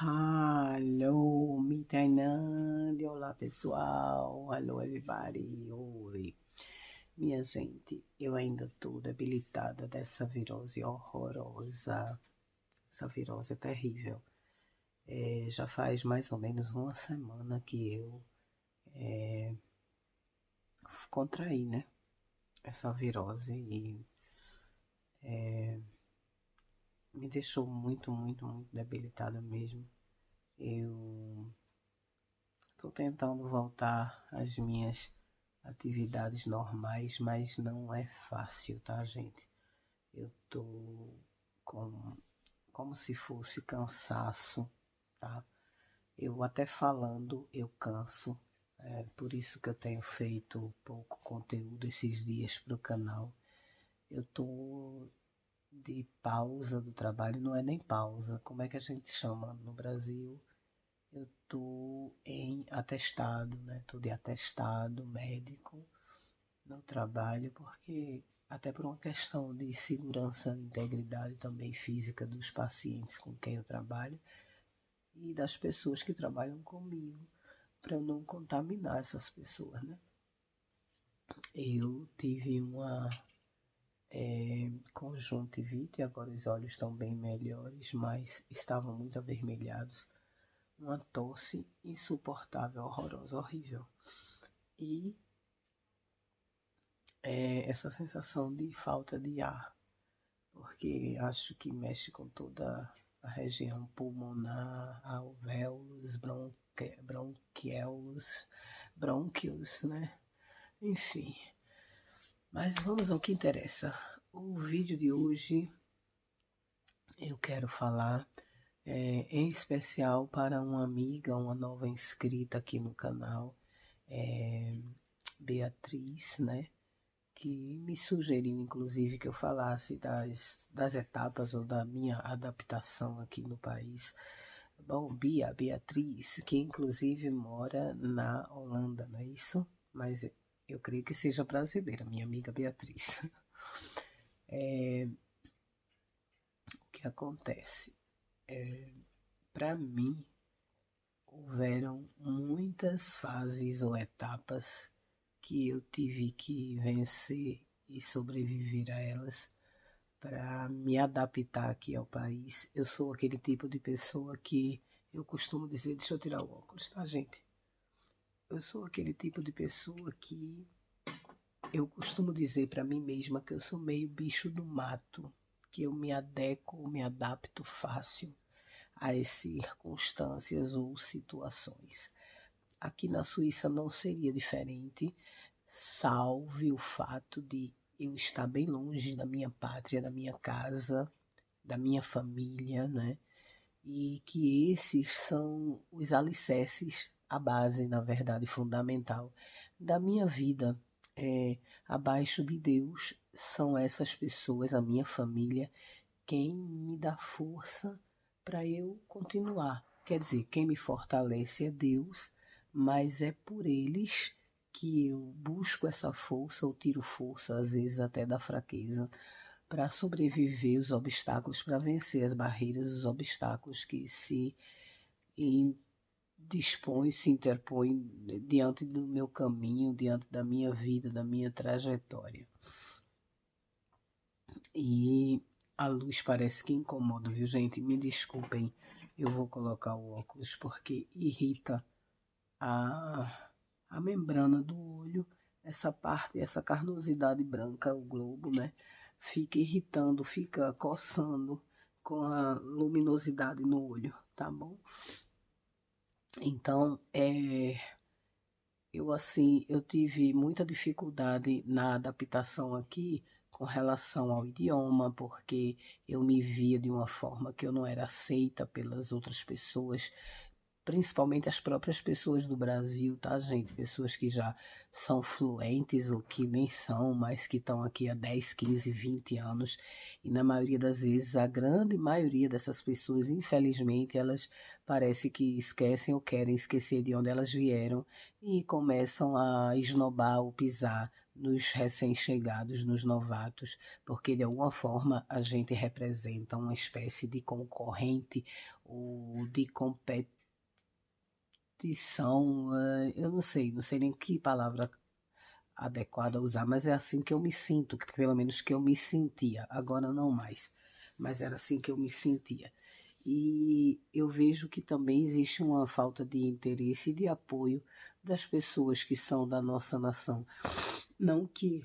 Hello, me Tainândia. Olá, pessoal. Hello, everybody. Oi. Minha gente, eu ainda tô debilitada dessa virose horrorosa. Essa virose é terrível. Já faz mais ou menos uma semana que eu contraí, né? Essa virose e me deixou muito, muito, muito debilitada mesmo. Eu tô tentando voltar às minhas atividades normais, mas não é fácil, tá, gente? Eu tô com como se fosse cansaço, tá? Eu até falando eu canso, é por isso que eu tenho feito pouco conteúdo esses dias pro canal. Eu tô de pausa do trabalho, não é nem pausa, como é que a gente chama no Brasil? Eu tô em atestado, né? Tô de atestado médico no trabalho, porque até por uma questão de segurança e integridade também física dos pacientes com quem eu trabalho e das pessoas que trabalham comigo, para eu não contaminar essas pessoas, né? Eu tive uma conjuntivite, agora os olhos estão bem melhores, mas estavam muito avermelhados. Uma tosse insuportável, horrorosa, horrível. E essa sensação de falta de ar, porque acho que mexe com toda a região pulmonar, alvéolos, bronquielos, brônquios, né? Enfim, mas vamos ao que interessa. O vídeo de hoje eu quero falar em especial para uma amiga, uma nova inscrita aqui no canal, Beatriz, né? Que me sugeriu, inclusive, que eu falasse das etapas ou da minha adaptação aqui no país. Bom, Beatriz, que inclusive mora na Holanda, não é isso? Mas eu creio que seja brasileira, minha amiga Beatriz. O que acontece? Para mim, houveram muitas fases ou etapas que eu tive que vencer e sobreviver a elas para me adaptar aqui ao país. Eu sou aquele tipo de pessoa que eu costumo dizer, deixa eu tirar o óculos, tá, gente? Eu sou aquele tipo de pessoa que eu costumo dizer para mim mesma que eu sou meio bicho do mato, que eu me adequo, me adapto fácil às circunstâncias ou situações. Aqui na Suíça não seria diferente, salve o fato de eu estar bem longe da minha pátria, da minha casa, da minha família, né? E que esses são os alicerces, a base, na verdade, fundamental da minha vida. Abaixo de Deus, são essas pessoas, a minha família, quem me dá força para eu continuar. Quer dizer, quem me fortalece é Deus, mas é por eles que eu busco essa força ou tiro força, às vezes até da fraqueza, para sobreviver os obstáculos, para vencer as barreiras, os obstáculos que dispõem, se interpõem diante do meu caminho, diante da minha vida, da minha trajetória. E a luz parece que incomoda, viu, gente? Me desculpem, eu vou colocar o óculos porque irrita a membrana do olho, essa parte, essa carnosidade branca, o globo, né? Fica irritando, fica coçando com a luminosidade no olho, tá bom? Então, eu tive muita dificuldade na adaptação aqui com relação ao idioma, porque eu me via de uma forma que eu não era aceita pelas outras pessoas, principalmente as próprias pessoas do Brasil, tá, gente? Pessoas que já são fluentes ou que nem são, mas que estão aqui há 10, 15, 20 anos. E na maioria das vezes, a grande maioria dessas pessoas, infelizmente, elas parece que esquecem ou querem esquecer de onde elas vieram e começam a esnobar ou pisar nos recém-chegados, nos novatos, porque de alguma forma a gente representa uma espécie de concorrente ou de competição, eu não sei nem que palavra adequada a usar, mas é assim que eu me sinto, que pelo menos que eu me sentia, agora não mais, mas era assim que eu me sentia. E eu vejo que também existe uma falta de interesse e de apoio das pessoas que são da nossa nação. Não que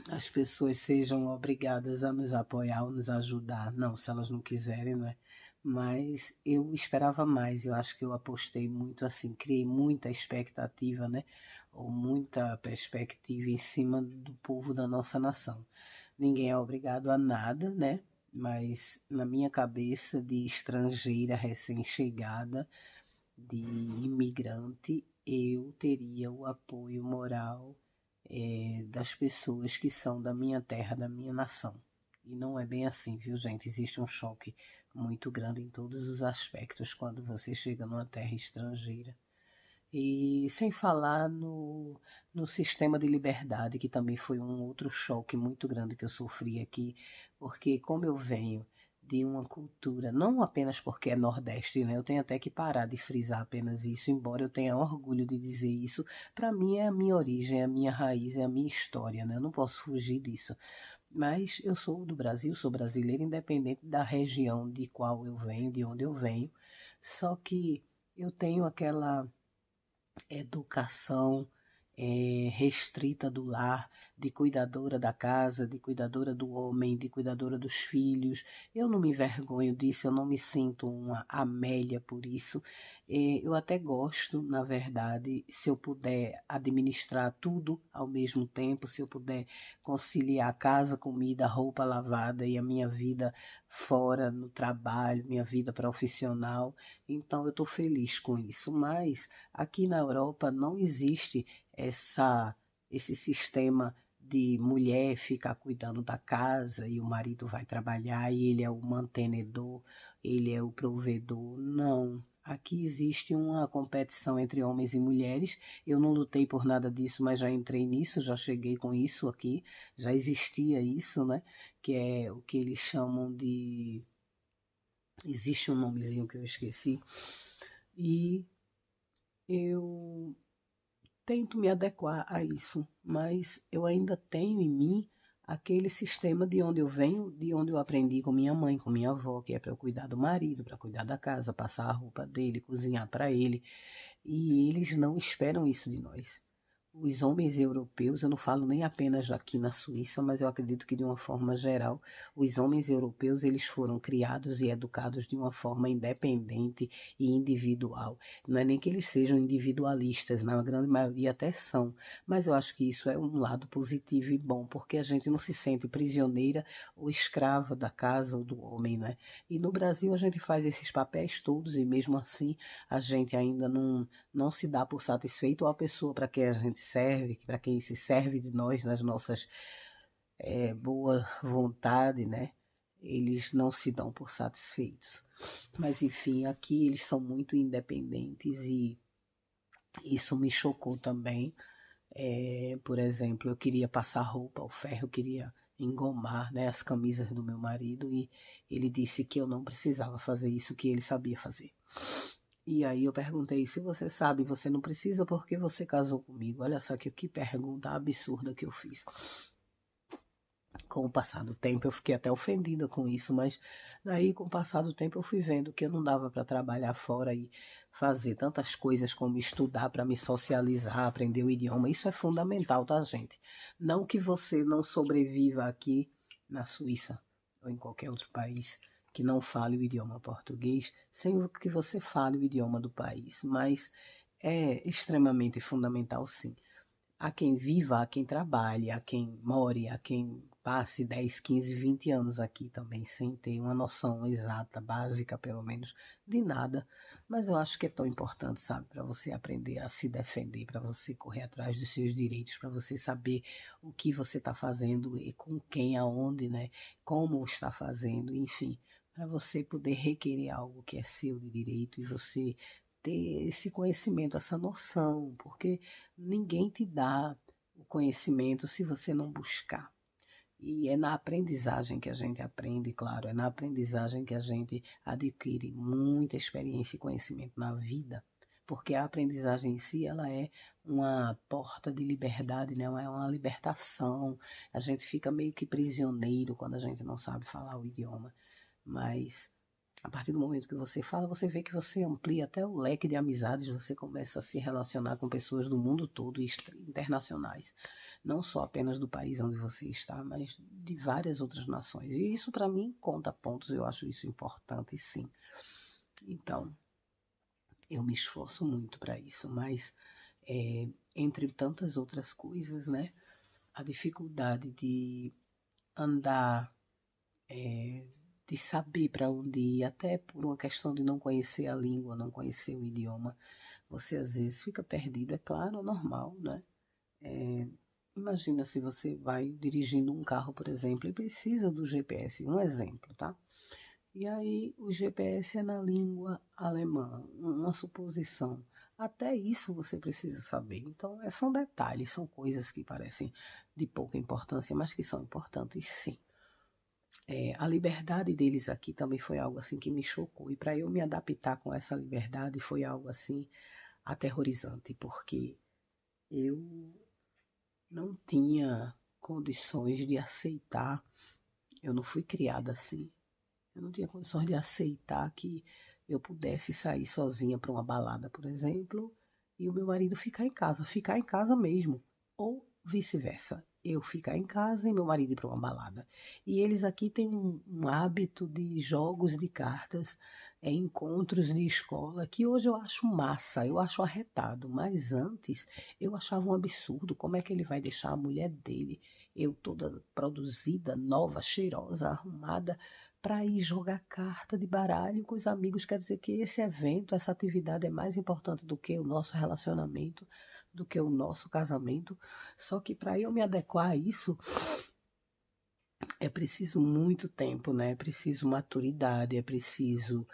as pessoas sejam obrigadas a nos apoiar ou nos ajudar, não, se elas não quiserem, não é? Mas eu esperava mais, eu acho que eu apostei muito assim, criei muita expectativa, né? Ou muita perspectiva em cima do povo da nossa nação. Ninguém é obrigado a nada, né? Mas na minha cabeça de estrangeira recém-chegada, de imigrante, eu teria o apoio moral das pessoas que são da minha terra, da minha nação. E não é bem assim, viu, gente? Existe um choque muito grande em todos os aspectos quando você chega numa terra estrangeira. E sem falar no sistema de liberdade, que também foi um outro choque muito grande que eu sofri aqui, porque como eu venho de uma cultura, não apenas porque é Nordeste, né? Eu tenho até que parar de frisar apenas isso, embora eu tenha orgulho de dizer isso. Para mim é a minha origem, é a minha raiz, é a minha história, né? Eu não posso fugir disso. Mas eu sou do Brasil, sou brasileira, independente da região de qual eu venho, de onde eu venho. Só que eu tenho aquela educação restrita do lar, de cuidadora da casa, de cuidadora do homem, de cuidadora dos filhos. Eu não me envergonho disso, eu não me sinto uma Amélia por isso. Eu até gosto, na verdade, se eu puder administrar tudo ao mesmo tempo, se eu puder conciliar casa, comida, roupa lavada e a minha vida fora no trabalho, minha vida profissional. Então eu estou feliz com isso, mas aqui na Europa não existe esse sistema de mulher ficar cuidando da casa e o marido vai trabalhar e ele é o mantenedor, ele é o provedor. Não. Aqui existe uma competição entre homens e mulheres. Eu não lutei por nada disso, mas já entrei nisso, já cheguei com isso aqui, já existia isso, né? Que é o que eles chamam de. Existe um nomezinho que eu esqueci. E eu tento me adequar a isso, mas eu ainda tenho em mim aquele sistema de onde eu venho, de onde eu aprendi com minha mãe, com minha avó, que é para eu cuidar do marido, para cuidar da casa, passar a roupa dele, cozinhar para ele. E eles não esperam isso de nós. Os homens europeus, eu não falo nem apenas aqui na Suíça, mas eu acredito que de uma forma geral, os homens europeus eles foram criados e educados de uma forma independente e individual. Não é nem que eles sejam individualistas, na grande maioria até são, mas eu acho que isso é um lado positivo e bom, porque a gente não se sente prisioneira ou escrava da casa ou do homem, né? E no Brasil a gente faz esses papéis todos e mesmo assim a gente ainda não se dá por satisfeito, ou a pessoa para quem a gente serve, para quem se serve de nós nas nossas boa vontade, né? Eles não se dão por satisfeitos. Mas enfim, aqui eles são muito independentes e isso me chocou também. Por exemplo, eu queria passar roupa ao ferro, eu queria engomar, né, as camisas do meu marido e ele disse que eu não precisava fazer isso, que ele sabia fazer. E aí eu perguntei, se você sabe, você não precisa porque você casou comigo. Olha só que pergunta absurda que eu fiz. Com o passar do tempo eu fiquei até ofendida com isso, mas daí com o passar do tempo eu fui vendo que eu não dava para trabalhar fora e fazer tantas coisas como estudar para me socializar, aprender o idioma. Isso é fundamental, tá, gente? Não que você não sobreviva aqui na Suíça ou em qualquer outro país que não fale o idioma português, sem que você fale o idioma do país, mas é extremamente fundamental, sim. Há quem viva, há quem trabalhe, há quem more, há quem passe 10, 15, 20 anos aqui também, sem ter uma noção exata, básica pelo menos, de nada. Mas eu acho que é tão importante, sabe, para você aprender a se defender, para você correr atrás dos seus direitos, para você saber o que você está fazendo e com quem, aonde, né, como está fazendo, enfim, para você poder requerer algo que é seu de direito e você ter esse conhecimento, essa noção, porque ninguém te dá o conhecimento se você não buscar. E é na aprendizagem que a gente aprende, claro, é na aprendizagem que a gente adquire muita experiência e conhecimento na vida, porque a aprendizagem em si, ela é uma porta de liberdade, né? É uma libertação, a gente fica meio que prisioneiro quando a gente não sabe falar o idioma, mas a partir do momento que você fala, você vê que você amplia até o leque de amizades, você começa a se relacionar com pessoas do mundo todo, internacionais. Não só apenas do país onde você está, mas de várias outras nações. E isso, para mim, conta pontos, eu acho isso importante, sim. Então, eu me esforço muito para isso, mas entre tantas outras coisas, né? A dificuldade de andar, de saber para onde ir, até por uma questão de não conhecer a língua, não conhecer o idioma, você às vezes fica perdido, é claro, é normal, né? Imagina se você vai dirigindo um carro, por exemplo, e precisa do GPS, um exemplo, tá? E aí o GPS é na língua alemã, uma suposição. Até isso você precisa saber. Então, são detalhes, são coisas que parecem de pouca importância, mas que são importantes sim. A liberdade deles aqui também foi algo assim que me chocou. E para eu me adaptar com essa liberdade foi algo assim aterrorizante, porque eu não tinha condições de aceitar. Eu não fui criada assim. Eu não tinha condições de aceitar que eu pudesse sair sozinha para uma balada, por exemplo, e o meu marido ficar em casa mesmo, ou vice-versa. Eu ficar em casa e meu marido ir para uma balada. E eles aqui têm um hábito de jogos de cartas, encontros de escola, que hoje eu acho massa, eu acho arretado, mas antes eu achava um absurdo. Como é que ele vai deixar a mulher dele, eu toda produzida, nova, cheirosa, arrumada, para ir jogar carta de baralho com os amigos? Quer dizer que esse evento, essa atividade é mais importante do que o nosso relacionamento, do que o nosso casamento. Só que para eu me adequar a isso, é preciso muito tempo, né? É preciso maturidade, é preciso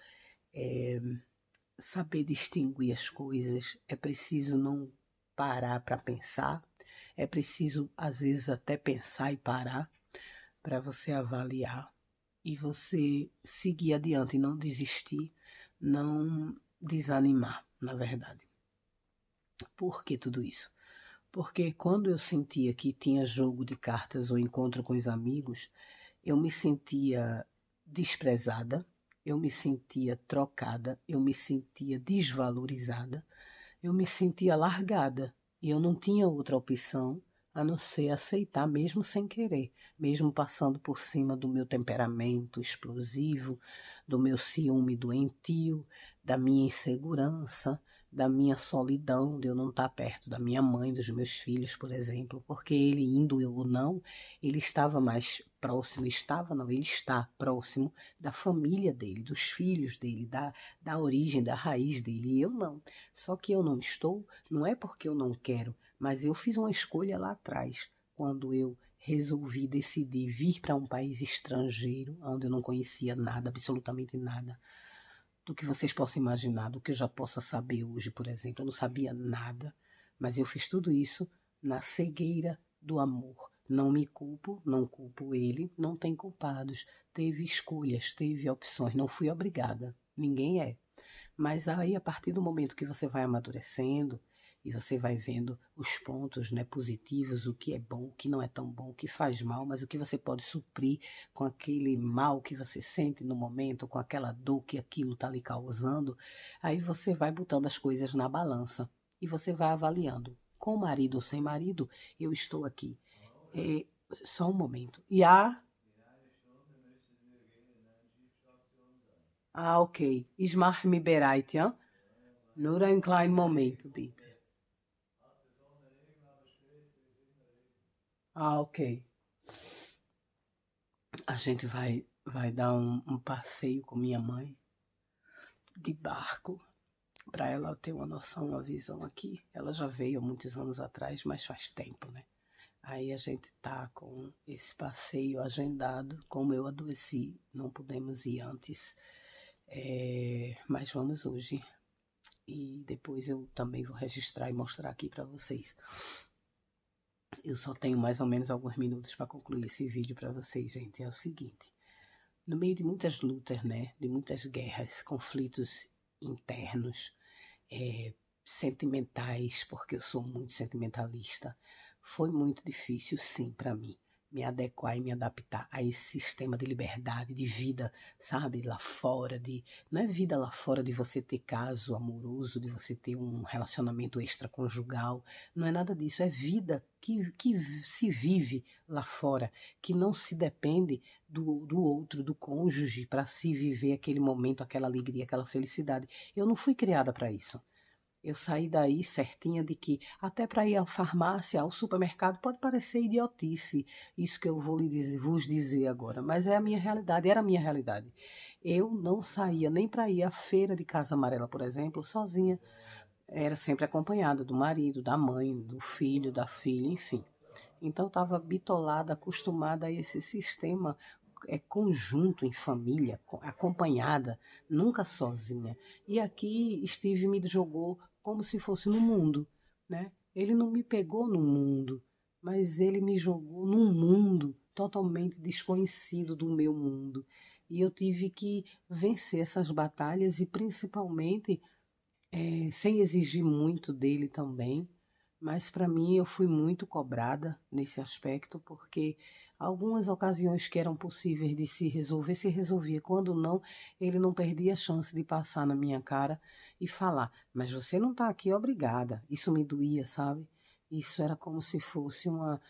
saber distinguir as coisas, é preciso não parar para pensar, é preciso, às vezes, até pensar e parar para você avaliar e você seguir adiante, não desistir, não desanimar, na verdade. Por que tudo isso? Porque quando eu sentia que tinha jogo de cartas ou encontro com os amigos, eu me sentia desprezada, eu me sentia trocada, eu me sentia desvalorizada, eu me sentia largada e eu não tinha outra opção a não ser aceitar, mesmo sem querer, mesmo passando por cima do meu temperamento explosivo, do meu ciúme doentio, da minha insegurança, da minha solidão, de eu não estar perto da minha mãe, dos meus filhos, por exemplo, porque ele indo ou não, ele estava mais próximo, ele está próximo da família dele, dos filhos dele, da origem, da raiz dele, e eu não. Só que eu não estou, não é porque eu não quero, mas eu fiz uma escolha lá atrás, quando eu resolvi decidir vir para um país estrangeiro, onde eu não conhecia nada, absolutamente nada, do que vocês possam imaginar, do que eu já possa saber hoje, por exemplo. Eu não sabia nada, mas eu fiz tudo isso na cegueira do amor. Não me culpo, não culpo ele, não tem culpados. Teve escolhas, teve opções, não fui obrigada. Ninguém é. Mas aí, a partir do momento que você vai amadurecendo e você vai vendo os pontos, né, positivos, o que é bom, o que não é tão bom, o que faz mal, mas o que você pode suprir com aquele mal que você sente no momento, com aquela dor que aquilo está lhe causando, aí você vai botando as coisas na balança e você vai avaliando. Com marido ou sem marido, eu estou aqui. Só um momento. Okay. Ich mache mich bereit, ja? Nur einen kleinen Moment, bitte. Ok. A gente vai dar um passeio com minha mãe de barco, para ela ter uma noção, uma visão aqui. Ela já veio há muitos anos atrás, mas faz tempo, né? Aí a gente tá com esse passeio agendado. Como eu adoeci, não pudemos ir antes, mas vamos hoje. E depois eu também vou registrar e mostrar aqui para vocês. Eu só tenho mais ou menos alguns minutos para concluir esse vídeo para vocês, gente. É o seguinte: no meio de muitas lutas, né, de muitas guerras, conflitos internos, sentimentais, porque eu sou muito sentimentalista, foi muito difícil, sim, para mim, me adequar e me adaptar a esse sistema de liberdade, de vida, sabe, lá fora, não é vida lá fora de você ter caso amoroso, de você ter um relacionamento extraconjugal, não é nada disso, é vida que se vive lá fora, que não se depende do outro, do cônjuge, para se viver aquele momento, aquela alegria, aquela felicidade. Eu não fui criada para isso. Eu saí daí certinha de que até para ir à farmácia, ao supermercado, pode parecer idiotice isso que eu vou vos dizer agora, mas é a minha realidade, era a minha realidade. Eu não saía nem para ir à feira de Casa Amarela, por exemplo, sozinha. Era sempre acompanhada do marido, da mãe, do filho, da filha, enfim. Então eu estava bitolada, acostumada a esse sistema conjunto, em família, acompanhada, nunca sozinha. E aqui Steve me jogou como se fosse no mundo, né? Ele não me pegou no mundo, mas ele me jogou num mundo totalmente desconhecido do meu mundo. E eu tive que vencer essas batalhas e principalmente sem exigir muito dele também, mas para mim eu fui muito cobrada nesse aspecto, porque algumas ocasiões que eram possíveis de se resolvia. Quando não, ele não perdia a chance de passar na minha cara e falar, mas você não está aqui obrigada. Isso me doía, sabe? Isso era como se fosse uma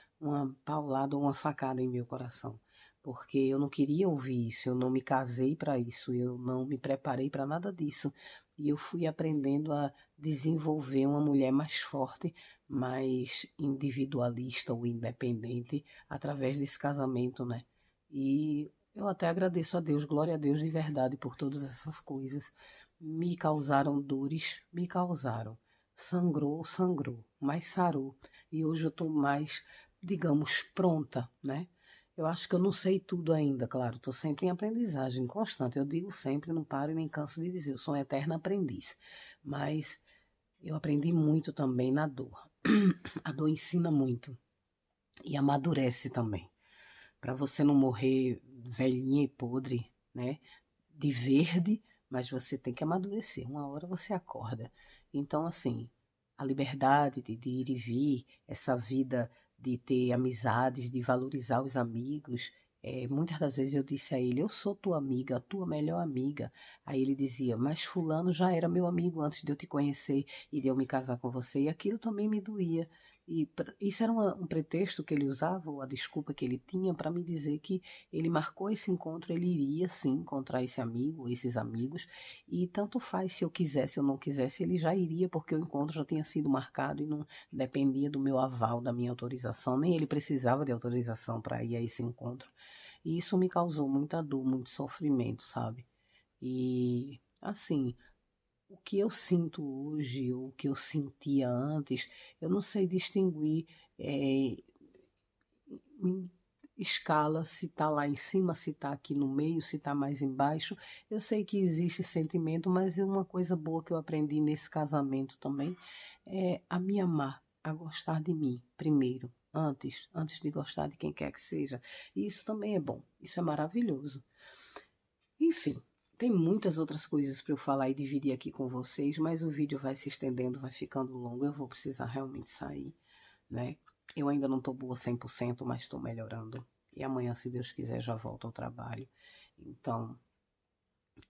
paulada ou uma facada em meu coração. Porque eu não queria ouvir isso, eu não me casei para isso, eu não me preparei para nada disso. E eu fui aprendendo a desenvolver uma mulher mais forte, mais individualista ou independente através desse casamento, né? E eu até agradeço a Deus, glória a Deus de verdade por todas essas coisas. Me causaram dores, me causaram. Sangrou, sangrou, mas sarou. E hoje eu estou mais, digamos, pronta, né? Eu acho que eu não sei tudo ainda, claro, estou sempre em aprendizagem constante. Eu digo sempre, não paro e nem canso de dizer, eu sou um eterno aprendiz. Mas eu aprendi muito também na dor. A dor ensina muito e amadurece também. Para você não morrer velhinha e podre, né? De verde, mas você tem que amadurecer. Uma hora você acorda. Então, assim, a liberdade de ir e vir, essa vida de ter amizades, de valorizar os amigos. Muitas das vezes eu disse a ele, eu sou tua amiga, tua melhor amiga. Aí ele dizia, mas fulano já era meu amigo antes de eu te conhecer e de eu me casar com você. E aquilo também me doía. E isso era um pretexto que ele usava, ou a desculpa que ele tinha para me dizer que ele marcou esse encontro, ele iria sim encontrar esse amigo, esses amigos, e tanto faz se eu quisesse ou não quisesse, ele já iria, porque o encontro já tinha sido marcado e não dependia do meu aval, da minha autorização, nem ele precisava de autorização para ir a esse encontro. E isso me causou muita dor, muito sofrimento, sabe? E assim, o que eu sinto hoje, o que eu sentia antes, eu não sei distinguir em escala, se está lá em cima, se está aqui no meio, se está mais embaixo. Eu sei que existe sentimento, mas uma coisa boa que eu aprendi nesse casamento também é a me amar, a gostar de mim primeiro, antes de gostar de quem quer que seja. E isso também é bom, isso é maravilhoso. Enfim, tem muitas outras coisas para eu falar e dividir aqui com vocês, mas o vídeo vai se estendendo, vai ficando longo, eu vou precisar realmente sair, né? Eu ainda não estou boa 100%, mas estou melhorando. E amanhã, se Deus quiser, já volto ao trabalho. Então,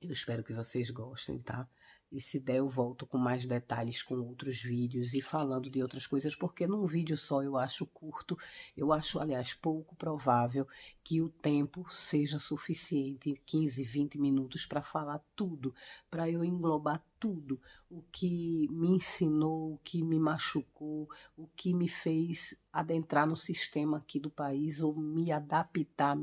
eu espero que vocês gostem, tá? E se der, eu volto com mais detalhes, com outros vídeos e falando de outras coisas, porque num vídeo só eu acho curto, eu acho, aliás, pouco provável que o tempo seja suficiente, 15, 20 minutos, para falar tudo, para eu englobar tudo, o que me ensinou, o que me machucou, o que me fez adentrar no sistema aqui do país, ou me adaptar,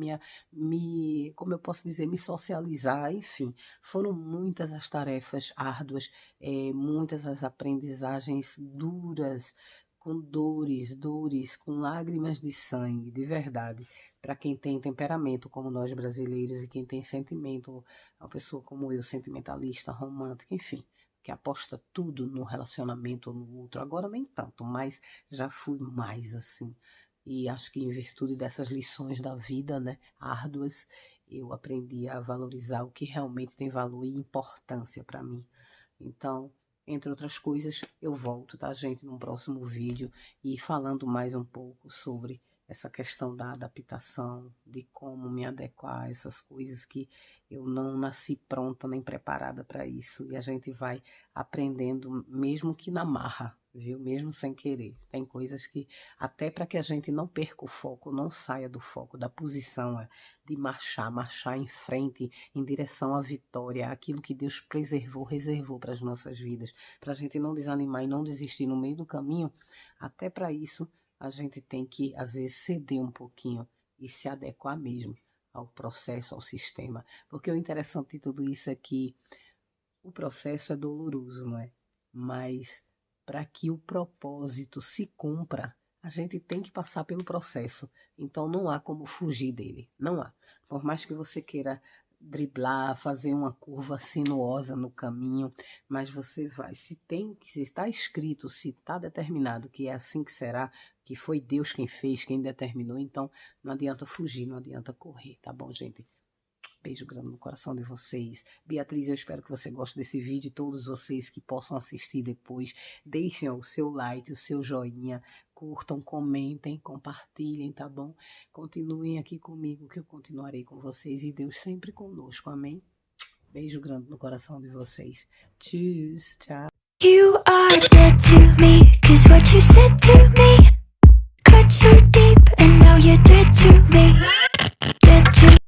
como eu posso dizer, me socializar, enfim. Foram muitas as tarefas árduas, muitas as aprendizagens duras, com dores, com lágrimas de sangue, de verdade. Para quem tem temperamento como nós brasileiros e quem tem sentimento, uma pessoa como eu, sentimentalista, romântica, enfim. que aposta tudo no relacionamento ou no outro. Agora nem tanto, mas já fui mais assim. E acho que em virtude dessas lições da vida, né, árduas, eu aprendi a valorizar o que realmente tem valor e importância para mim. Então, entre outras coisas, eu volto, tá, gente, num próximo vídeo e falando mais um pouco sobre essa questão da adaptação, de como me adequar a essas coisas que eu não nasci pronta nem preparada para isso. E a gente vai aprendendo, mesmo que na marra, viu? Mesmo sem querer. Tem coisas que, até para que a gente não perca o foco, não saia do foco, da posição de marchar em frente, em direção à vitória, aquilo que Deus preservou, reservou para as nossas vidas, para a gente não desanimar e não desistir no meio do caminho. Até para isso, a gente tem que, às vezes, ceder um pouquinho e se adequar mesmo ao processo, ao sistema. Porque o interessante de tudo isso é que o processo é doloroso, não é? Mas para que o propósito se cumpra, a gente tem que passar pelo processo. Então não há como fugir dele, não há. Por mais que você queira driblar, fazer uma curva sinuosa no caminho, mas você vai, se está escrito, se está determinado que é assim que será, que foi Deus quem fez, quem determinou, então não adianta fugir, não adianta correr, tá bom, gente? Beijo grande no coração de vocês. Beatriz, eu espero que você goste desse vídeo e todos vocês que possam assistir depois, deixem o seu like, o seu joinha, curtam, comentem, compartilhem, tá bom? Continuem aqui comigo que eu continuarei com vocês e Deus sempre conosco, amém? Beijo grande no coração de vocês. Tchau, tchau. You are dead to me, 'cause what you said to me cut so deep, and now you're dead to me, dead to